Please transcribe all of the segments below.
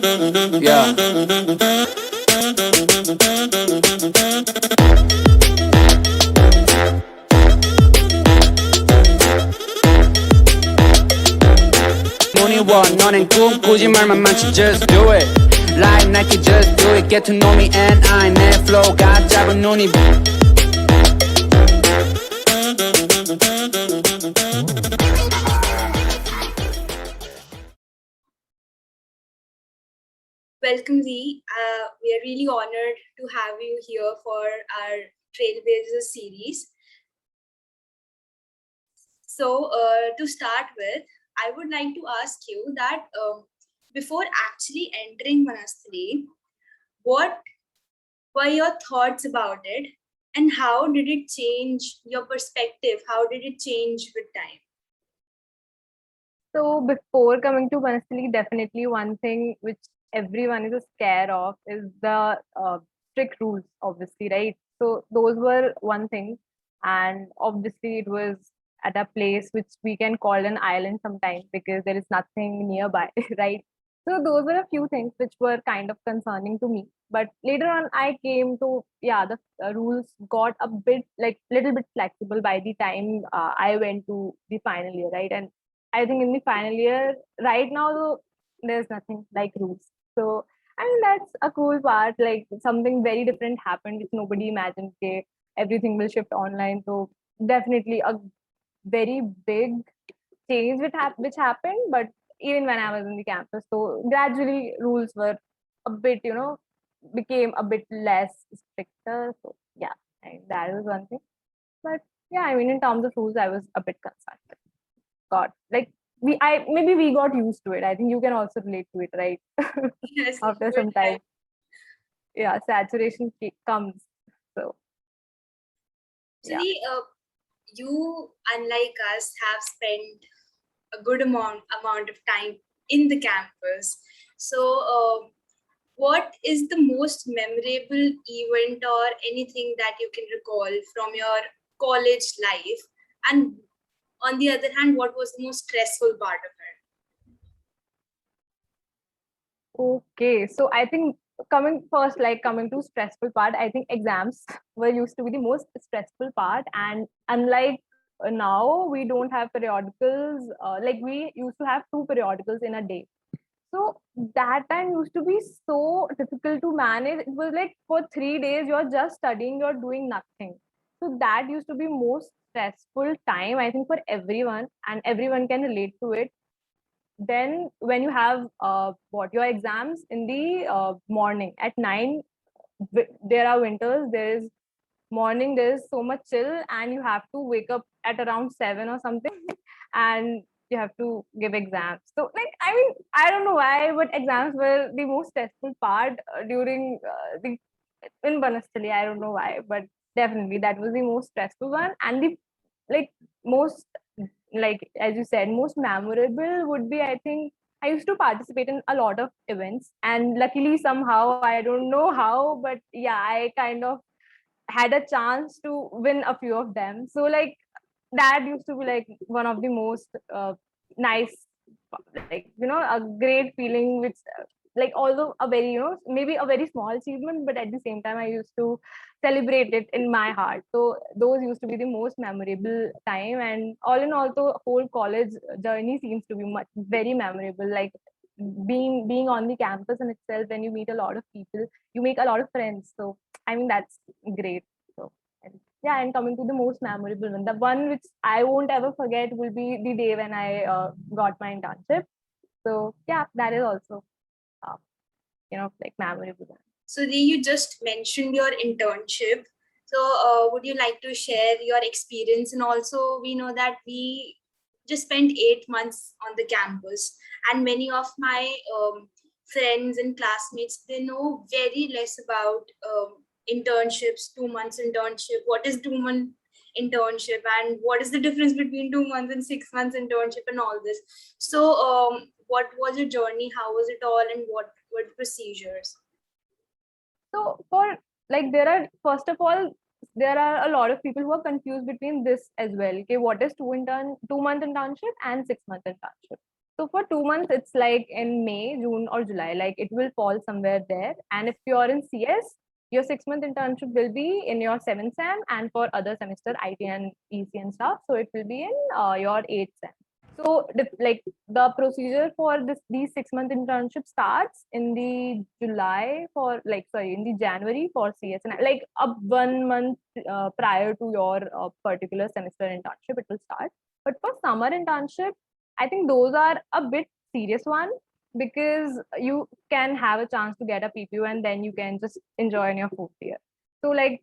Yeah. Only one, 너는 꿈꾸지 말만 많지, just do it. Like Nike, just do it. Get to know me and I 내 flow가 짧은 눈이. Welcome, Z. We are really honored to have you here for our Trailblazers series. So, to start with, I would like to ask you that before actually entering Manasthali, what were your thoughts about it, and how did it change your perspective? How did it change with time? So before coming to Vanasthali, definitely one thing which everyone is scared of is the strict rules, obviously, right? So those were one thing, and obviously it was at a place which we can call an island sometimes because there is nothing nearby, right? So those were a few things which were kind of concerning to me. But later on, I came to the rules got a bit like little bit flexible by the time I went to the final year, right? And I think in the final year, right now, though, there's nothing like rules. So, I mean, that's a cool part. Like something very different happened, which nobody imagined. Okay, everything will shift online. So, definitely a very big change which happened. But even when I was in the campus, so gradually rules were a bit, became a bit less stricter. So, yeah, and that was one thing. But yeah, I mean, in terms of rules, I was a bit concerned. Got like maybe we got used to it. I think you can also relate to it, right? Yes, After good some time. time, yeah, saturation comes. So So, yeah. you, unlike us, have spent a good amount of time in the campus. So, what is the most memorable event or anything that you can recall from your college life? And on the other hand, what was the most stressful part of it? Okay, so I think coming to stressful part, I think exams were used to be the most stressful part, and unlike now, we don't have periodicals. Like we used to have two periodicals in a day. So that time used to be so difficult to manage. It was like for 3 days you're just studying, you're doing nothing. So that used to be most stressful time, I think, for everyone, and everyone can relate to it. Then when you have what your exams in the morning at 9, there are winters, there is morning, there is so much chill, and you have to wake up at around 7 or something, and you have to give exams. So like, I mean, I don't know why, but exams were the most stressful part during the in Banastali. I don't know why, but definitely that was the most stressful one, and the like most, like as you said, most memorable would be, I think, I used to participate in a lot of events, and luckily somehow, I don't know how, but yeah, I kind of had a chance to win a few of them. So like that used to be like one of the most nice, like a great feeling, which like although a very maybe a very small achievement, but at the same time I used to celebrate it in my heart. So those used to be the most memorable time, and all in all, the whole college journey seems to be very memorable. Like being on the campus in itself, when you meet a lot of people, you make a lot of friends. So I mean, that's great. So and yeah, and coming to the most memorable one, the one which I won't ever forget will be the day when I got my internship. So yeah, that is also uh, like memorable one. So, you just mentioned your internship. So, would you like to share your experience? And also, we know that we just spent 8 months on the campus, and many of my friends and classmates, they know very less about internships, 2 months internship. What is 2 month internship, and what is the difference between 2 months and 6 months internship, and all this? So, what was your journey? How was it all, and what were the procedures? So for like there are first of all, there are a lot of people who are confused between this as well. Okay, what is 2-month internship and 6-month internship? So for 2 months, it's like in May, June, or July. Like it will fall somewhere there. And if you're in CS, your 6 month internship will be in your seventh sem, and for other semester, IT and EC and stuff. So it will be in your eighth sem. So like the procedure for these 6 month internship starts in the July for like sorry in the January for CS, and like up 1 month prior to your particular semester internship it will start. But for summer internship, I think those are a bit serious one, because you can have a chance to get a PPU and then you can just enjoy in your fourth year. So like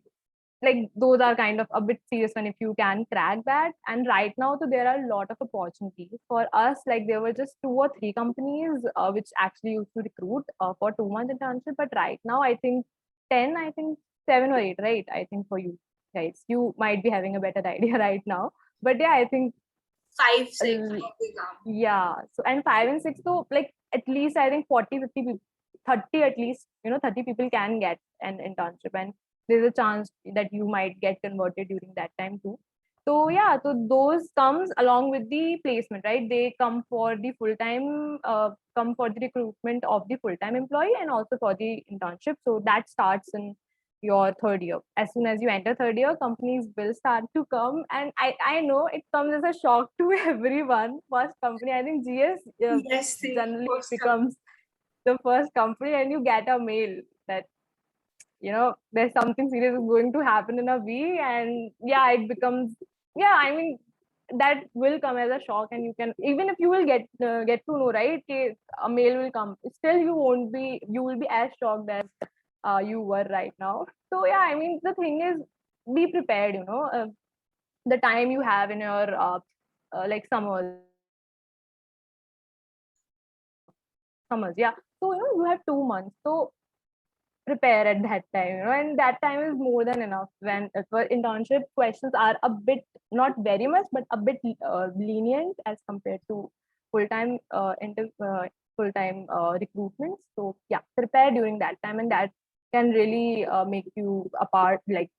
those are kind of a bit serious one if you can crack that. And right now, so there are a lot of opportunities for us. Like there were just 2 or 3 companies which actually used to recruit for 2 month internship, but right now I think 10, I think 7 or 8, right? I think for you guys, you might be having a better idea right now. But yeah, I think 5, 6. uh, Okay, come. yeah. So and 5 and 6, so like at least I think 40, 50 people, 30 at least, 30 people can get an internship, and there's a chance that you might get converted during that time too. So yeah, so those comes along with the placement, right? They come for the full time, come for the recruitment of the full time employee and also for the internship. So that starts in your third year. As soon as you enter third year, companies will start to come, and I know it comes as a shock to everyone. First company, I think GS Yes, the generally first company. becomes the first company, and you get a mail that there's something serious is going to happen in a week, and yeah, it becomes, yeah, I mean, that will come as a shock. And you can, even if you will get to know, right, a mail will come, still you will be as shocked as you were right now. So yeah, I mean, the thing is, be prepared, the time you have in your like summers, yeah. So you have 2 months, so prepare at that time, and that time is more than enough. When for internship, questions are a bit, not very much, but a bit lenient as compared to full-time full-time recruitment. So yeah, prepare during that time, and that can really make you apart, like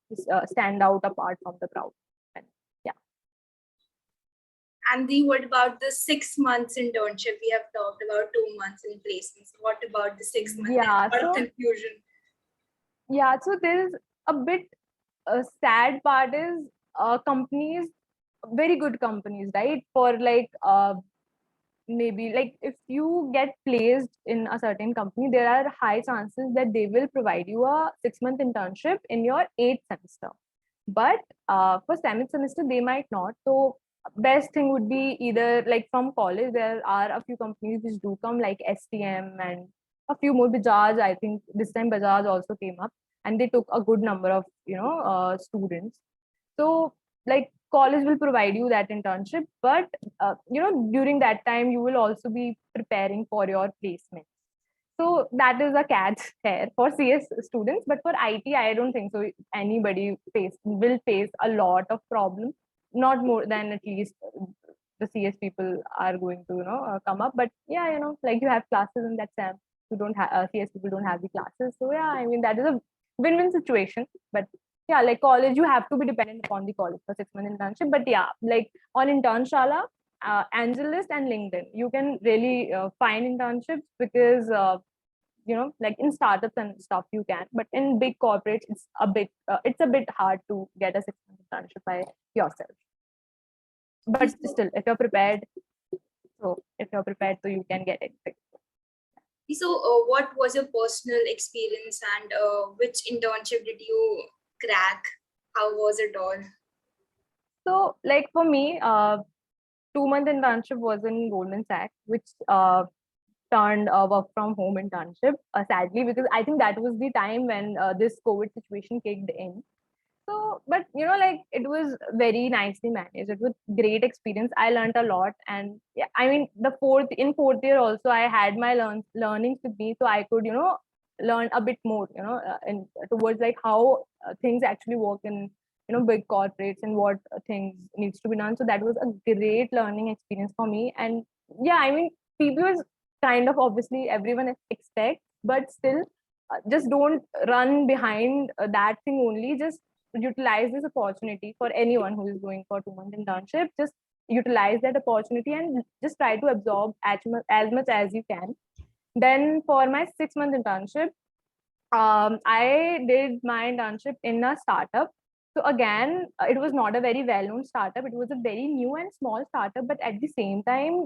stand out apart from the crowd. And yeah. And the what about the 6 months internship? We have talked about 2 months in placements. What about the 6 months? There's Yeah, a lot of so confusion. yeah, so there's a bit sad part is companies, very good companies, right? For like maybe like if you get placed in a certain company, there are high chances that they will provide you a 6 month internship in your eighth semester. But for seventh semester, they might not. So best thing would be either like from college, there are a few companies which do come, like STM and a few more. Bajaj, I think this time Bajaj also came up, and they took a good number of students. So like college will provide you that internship, but during that time you will also be preparing for your placement. So that is a catch here for CS students, but for IT, I don't think so. Anybody will face a lot of problems, not more than at least the CS people are going to come up. But yeah, like you have classes in that SAM, you don't have CS people don't have the classes. So yeah, I mean that is a win-win situation. But yeah, like college, you have to be dependent upon the college for 6 month internship. But yeah, like on Internshala, Angelist and LinkedIn, you can really find internships, because like in startups and stuff you can, but in big corporates it's a bit hard to get a 6 month internship by yourself. But still, if you're prepared, so you can get it. So, what was your personal experience, and which internship did you crack? How was it all? So like for me, 2 month internship was in Goldman Sachs, which turned a work from home internship, sadly, because I think that was the time when this COVID situation kicked in. So, but like it was very nicely managed. It was great experience. I learned a lot, and yeah, I mean fourth year also I had my learnings with me, so I could learn a bit more, and towards like how things actually work in big corporates, and what things needs to be done. So that was a great learning experience for me. And yeah, I mean people is kind of obviously everyone expects, but still just don't run behind that thing only. Just utilize this opportunity for anyone who is going for 2 month internship. Just utilize that opportunity and just try to absorb as much as you can. Then for my 6 month internship, I did my internship in a startup. So again, it was not a very well-known startup. It was a very new and small startup, but at the same time,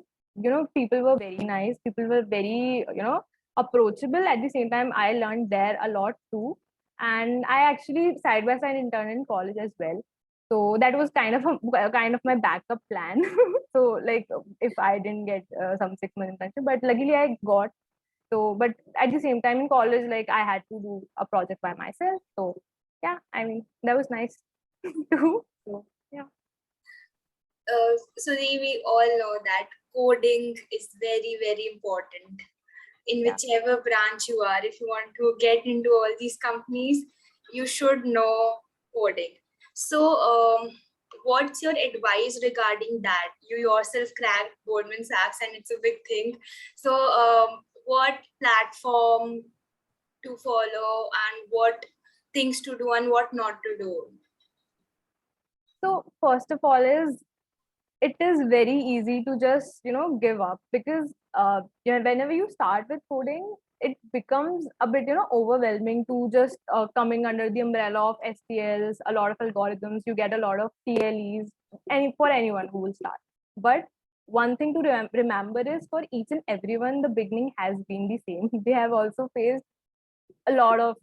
people were very nice. People were very, approachable. At the same time, I learned there a lot too. And I actually side by side interned in college as well. So that was kind of my backup plan. So like if I didn't get some 6 month internship, but luckily I got. So, but at the same time in college, like I had to do a project by myself. So yeah, I mean that was nice too. So yeah. So we all know that coding is very, very important in Yeah. whichever branch you are. If you want to get into all these companies, you should know coding. So what's your advice regarding that? You yourself cracked Goldman Sachs and it's a big thing. So what platform to follow and what things to do and what not to do? So first of all is it is very easy to just give up because whenever you start with coding it becomes a bit overwhelming to just coming under the umbrella of STLs, a lot of algorithms, you get a lot of TLEs, and for anyone who will start. But one thing to remember is for each and everyone the beginning has been the same. They have also faced a lot of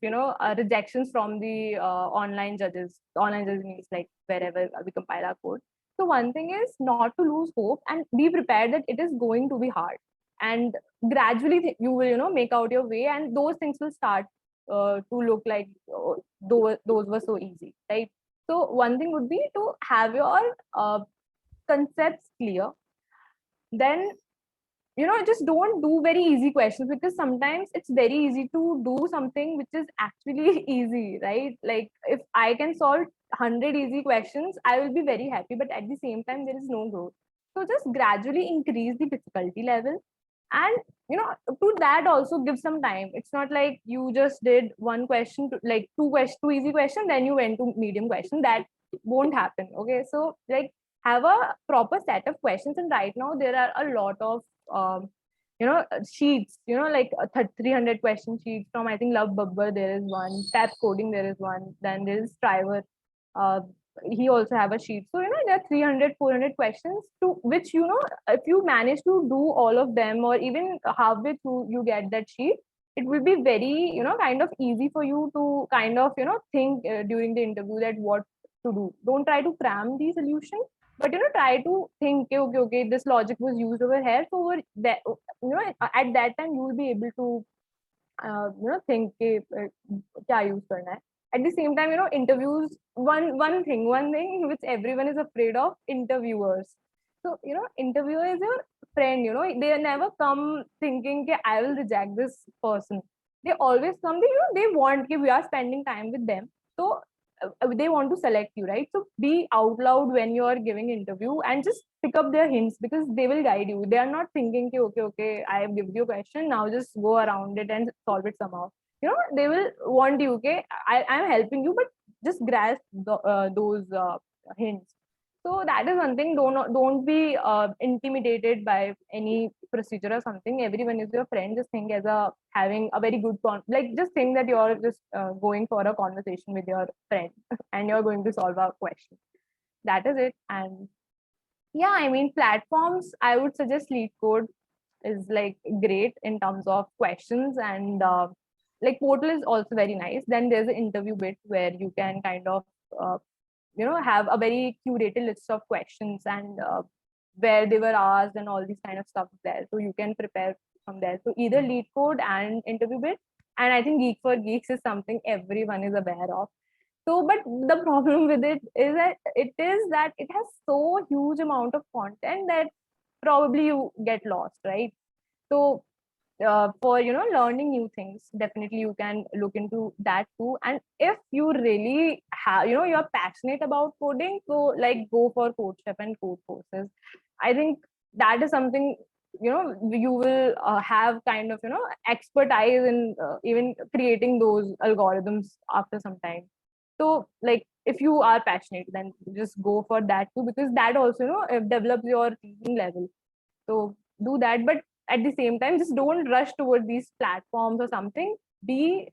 rejections from the online judges means like wherever we compile our code. So one thing is not to lose hope and be prepared that it is going to be hard, and gradually you will make out your way, and those things will start to look like those were so easy, right? So one thing would be to have your concepts clear. Then just don't do very easy questions, because sometimes it's very easy to do something which is actually easy, right? Like if I can solve 100 easy questions I will be very happy, but at the same time there is no growth. So just gradually increase the difficulty level, and to that also give some time. It's not like you just did one question to, like two easy question then you went to medium question. That won't happen. Okay, so like have a proper set of questions, and right now there are a lot of sheets, like 300 question sheets from, I think, Love Babbar there is one, Tap Coding there is one, then there is Striver. uh, he also have a sheet. So there are 300 400 questions to which if you manage to do all of them, or even halfway through you get that sheet, it will be very kind of easy for you to kind of think during the interview that what to do. Don't try to cram the solution, but try to think, okay, this logic was used over here, so over that, at that time you will be able to think कि, क्या use करना है. At the same time, interviews, one thing which everyone is afraid of: interviewers. So interviewer is your friend. They never come thinking that I will reject this person. They always come, they want that we are spending time with them, so they want to select you, right? So be out loud when you are giving interview and just pick up their hints, because they will guide you. They are not thinking कि, okay, I have given you a question, now just go around it and solve it somehow. They will want you, okay, I'm helping you, but just grasp those hints. So that is one thing. Don't be intimidated by any procedure or something. Everyone is your friend. Just think as a having a very good like just think that you're just going for a conversation with your friend and you're going to solve a question. That is it. And yeah, I mean platforms, I would suggest LeetCode is like great in terms of questions, and like Portal is also very nice. Then there's an interview bit where you can kind of uh, have a very curated list of questions, and where they were asked and all these kind of stuff there, so you can prepare from there. So either LeetCode and interview bit, and I think Geek for Geeks is something everyone is aware of. So but the problem with it is that it has so huge amount of content that probably you get lost, right? So for learning new things, definitely you can look into that too. And if you really have you're passionate about coding, so like go for CodeChef and code courses. I think that is something you will have kind of expertise in even creating those algorithms after some time. So like if you are passionate, then just go for that too, because that also, develops your thinking level. So do that, but at the same time, just don't rush towards these platforms or something. Be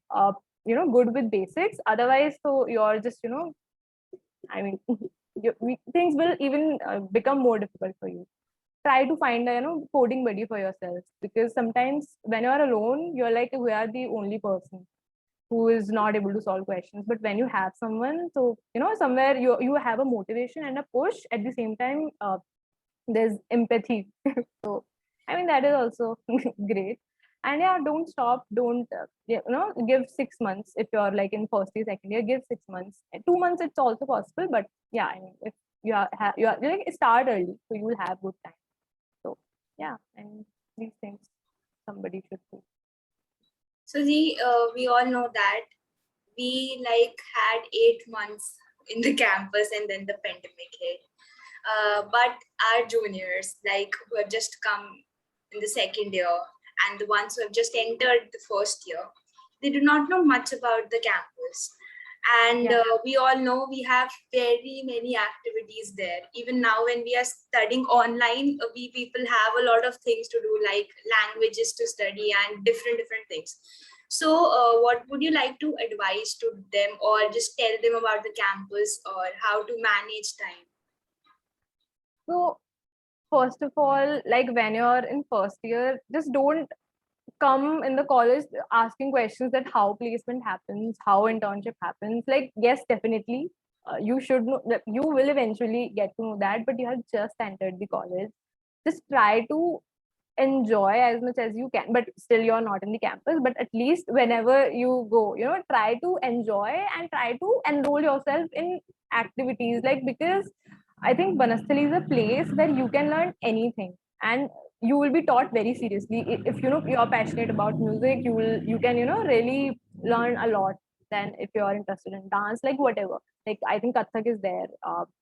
good with basics. Otherwise, so you're just I mean, things will even become more difficult for you. Try to find a coding buddy for yourself, because sometimes when you're alone, you're like, we are the only person who is not able to solve questions. But when you have someone, so somewhere you have a motivation and a push at the same time. There's empathy. So I mean, that is also great. And yeah, don't stop, don't give 6 months. If you're like in first year, second year, give 6 months. 2 months it's also possible, but yeah, I mean, if you are like, start early, so you will have good time. So yeah, and these things somebody should do. So we all know that we like had 8 months in the campus and then the pandemic hit. But our juniors, like who have just come in the second year and the ones who have just entered the first year, they do not know much about the campus. And Yeah. we all know we have very many activities there. Even now, when we are studying online, we people have a lot of things to do, like languages to study and different things. So, what would you like to advise to them, or just tell them about the campus or how to manage time? So first of all, like when you're in first year, just don't come in the college asking questions that how placement happens, how internship happens. Like, yes, definitely, you should know that you will eventually get to know that, but you have just entered the college. Just try to enjoy as much as you can, but still you're not in the campus. But at least whenever you go, try to enjoy and try to enroll yourself in activities. Like, because I think Banasthali is a place where you can learn anything, and you will be taught very seriously. If you're passionate about music, you can really learn a lot. Than if you're interested in dance, like whatever. Like, I think Kathak is there,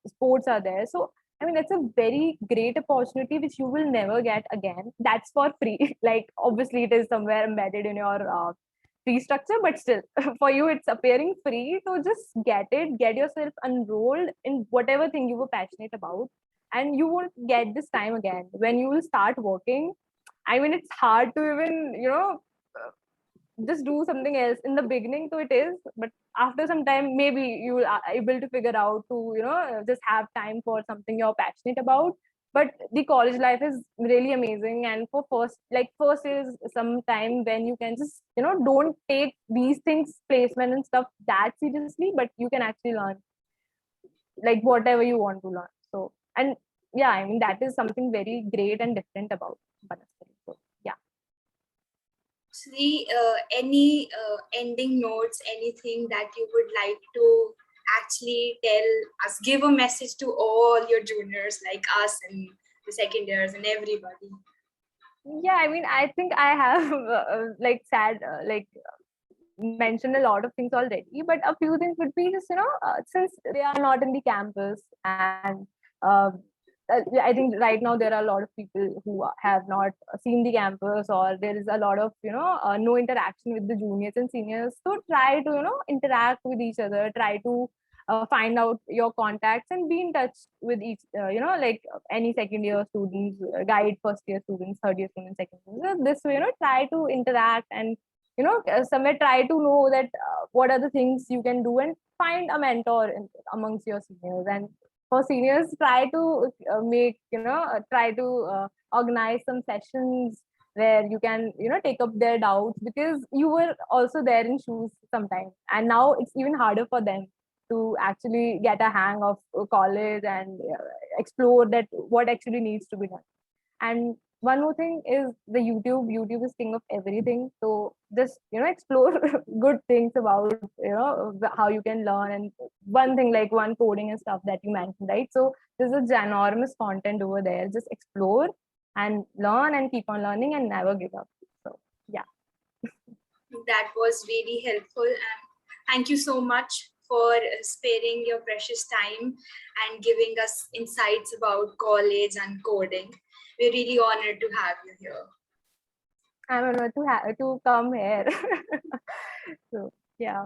sports are there. So I mean, it's a very great opportunity which you will never get again. That's for free. Like, obviously, it is somewhere embedded in your fee structure, but still, for you, it's appearing free. So just get it, get yourself enrolled in whatever thing you were passionate about, and you won't get this time again. When you will start working, I mean, it's hard to even, just do something else in the beginning. So it is, but after some time, maybe you will able to figure out to just have time for something you're passionate about. But the college life is really amazing, and for first is some time when you can just don't take these things, placement and stuff, that seriously, but you can actually learn like whatever you want to learn. So, and yeah, I mean, that is something very great and different about Banasthali. So yeah. See, any ending notes, anything that you would like to actually tell us, give a message to all your juniors like us and the second years and everybody. Yeah, I mean, I think I have like said mentioned a lot of things already, but a few things would be just since they are not in the campus, and uh, I think right now there are a lot of people who have not seen the campus, or there is a lot of no interaction with the juniors and seniors. So try to interact with each other, try to find out your contacts and be in touch with each like any second year students, guide first year students, third year students, second year. So this way, try to interact and somewhere try to know that what are the things you can do, and find a mentor amongst your seniors. And for seniors, try to make try to organize some sessions where you can take up their doubts, because you were also there in shoes sometimes, and now it's even harder for them to actually get a hang of college and explore that what actually needs to be done. And one more thing is the youtube is king of everything. So just explore good things about how you can learn. And one thing, like one coding and stuff that you mentioned, right? So there's a ginormous content over there. Just explore and learn and keep on learning and never give up. So yeah. That was really helpful, and thank you so much for sparing your precious time and giving us insights about college and coding. We're really honored to have you here. I'm honored to come here. So yeah.